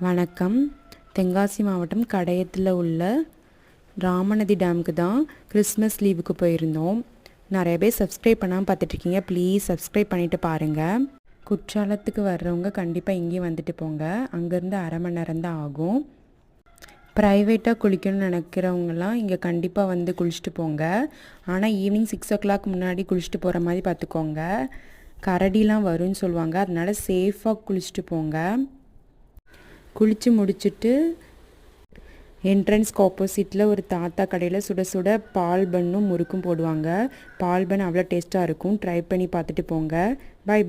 வணக்கம். தென்காசி மாவட்டம் கடையத்தில் உள்ள ராமநதி டேமுக்கு தான் கிறிஸ்மஸ் லீவுக்கு போயிருந்தோம். நிறைய பேர் சப்ஸ்கிரைப் பண்ணாமல் பார்த்துட்ருக்கீங்க. ப்ளீஸ் சப்ஸ்கிரைப் பண்ணிவிட்டு பாருங்கள். குற்றாலத்துக்கு வர்றவங்க கண்டிப்பாக இங்கேயும் வந்துட்டு போங்க. அங்கேருந்து அரை மணி நேரம் தான் ஆகும். ப்ரைவேட்டாக குளிக்கணும்னு நினைக்கிறவங்கலாம் இங்கே கண்டிப்பாக வந்து குளிச்சுட்டு போங்க. ஆனால் ஈவினிங் 6 o'clock முன்னாடி குளிச்சுட்டு போகிற மாதிரி பார்த்துக்கோங்க. கரடிலாம் வரும்னு சொல்லுவாங்க. அதனால் சேஃபாக குளிச்சுட்டு போங்க. குளித்து முடிச்சுட்டு என்ட்ரன்ஸ்க்கு ஆப்போசிட்டில் ஒரு தாத்தா கடையில் சுட சுட பால் பன்னும் முறுக்கும் போடுவாங்க. பால் பன் அவ்வளோ டேஸ்ட்டாக இருக்கும். ட்ரை பண்ணி பார்த்துட்டு போங்க. பை.